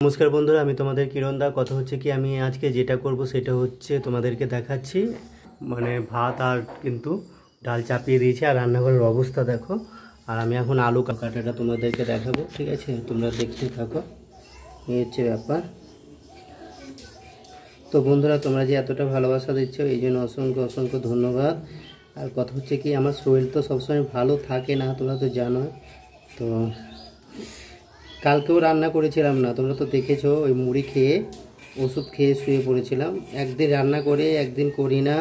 নমস্কার বন্ধুরা, আমি তোমাদের কিরণ দা। কথা হচ্ছে কি, আমি আজকে যেটা করব সেটা হচ্ছে তোমাদেরকে দেখাচ্ছি। মানে ভাত আর কিন্তু ডাল চাপিয়ে দিয়েছি, আর রান্নাঘরের অবস্থা দেখো। আর আমি এখন আলু কাটাটা তোমাদেরকে দেখাবো, ঠিক আছে? তোমরা দেখতে থাকো, এই হচ্ছে ব্যাপার। তো বন্ধুরা, তোমরা যে এতটা ভালোবাসা দিচ্ছ এই জন্য অসংখ্য অসংখ্য ধন্যবাদ। আর কথা হচ্ছে কি, আমার শরীর তো সবসময় ভালো থাকে না, তোমরা তো জানো। তো কালকেও রান্না করেছিলাম না, তোমরা তো দেখেছো। ওই মুড়ি খেয়ে ওষুধ খেয়ে শুয়ে পড়েছিলাম। একদিন রান্না করে একদিন করি না,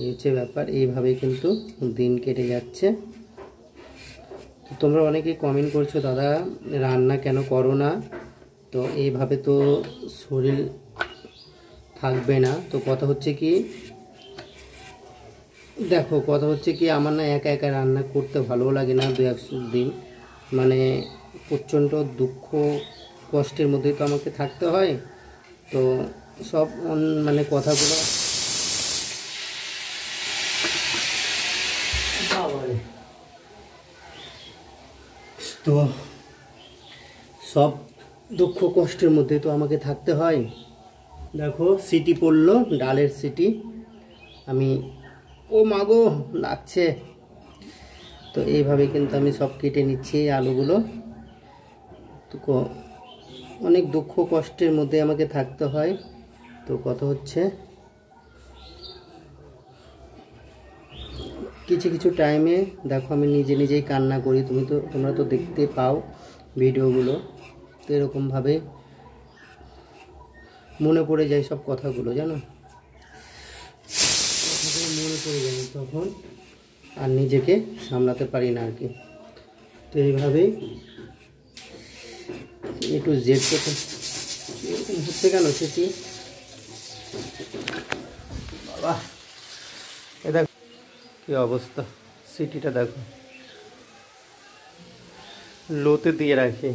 এই হচ্ছে ব্যাপার। এইভাবেই কিন্তু দিন কেটে যাচ্ছে। তো তোমরা অনেকেই কমেন্ট করছো, দাদা রান্না কেন করো না? তো এইভাবে তো শরীর থাকবে না। তো কথা হচ্ছে কি, দেখো কথা হচ্ছে কি, আমার না একা একা রান্না করতে ভালো লাগে না। দু এক দিন মানে প্রচণ্ড দুঃখ কষ্টের মধ্যেই তো আমাকে থাকতে হয়। তো সব মানে কথাগুলো তো সব দুঃখ কষ্টের মধ্যে তো আমাকে থাকতে হয়। দেখো সিটি পড়লো, ডালের সিটি। আমি ও মাগো লাগছে। তো এইভাবে কিন্তু আমি সব কেটে নিচ্ছি আলুগুলো। তো অনেক দুঃখ কষ্টের মধ্যে আমাকে থাকতে হয়। তো কথা হচ্ছে কিছু কিছু টাইমে দেখো আমি নিজে নিজেই কান্না করি। তোমরা তো দেখতে পাও ভিডিওগুলো। তো এরকমভাবে মনে পড়ে যায় সব কথাগুলো, জানো, মনে পড়ে যায় তখন আর নিজেকে সামলাতে পারি না আর কি। তো এইভাবেই একটু জেদ করতে হচ্ছে। কেন সেটি বাবা, এ দেখো কী অবস্থা, সিটিটা দেখো লোতে দিয়ে রাখি।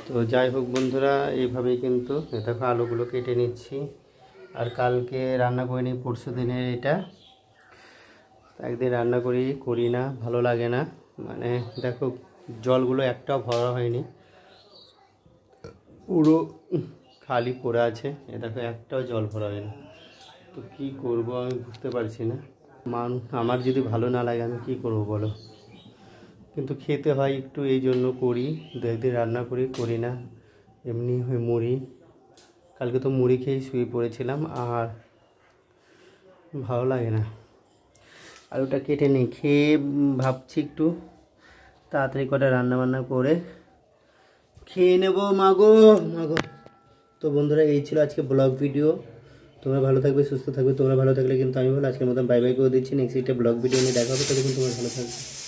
তো যাই হোক বন্ধুরা, এইভাবেই কিন্তু দেখো আলুগুলো কেটে নিচ্ছি। আর কালকে রান্না করিনি, পরশু দিনের এটা। একদিন রান্না করি না, ভালো লাগে না। মানে দেখো জলগুলো একটাও ভরা হয়নি, পুরো খালি পড়ে আছে। এ দেখো একটাও জল ভরা হয়নি। তো কী করব আমি বুঝতে পারছি না। আমার যদি ভালো না লাগে আমি কি করব বলো? কিন্তু খেতে হয় একটু, এই জন্য করি। দু একদিন রান্না করি না, এমনি হয়ে মুড়ি। কালকে তো মুড়ি খেয়েই শুয়ে পড়েছিলাম, আর ভালো লাগে না। আলুটা কেটে নিই, খেয়ে ভাবছি একটু তাড়াতাড়ি কটা রান্নাবান্না করে খেয়ে নেবো। মাগো মাগো। তো বন্ধুরা, এই ছিল আজকে ব্লগ ভিডিও। তোমরা ভালো থাকবে, সুস্থ থাকবে। তোমরা ভালো থাকলে কিন্তু আমি ভালো। আজকের মতন বাই বাই করে দিচ্ছি। নেক্সট একটা ব্লগ ভিডিও নিয়ে দেখা হবে, ততক্ষণ তোমরা ভালো থাকবে।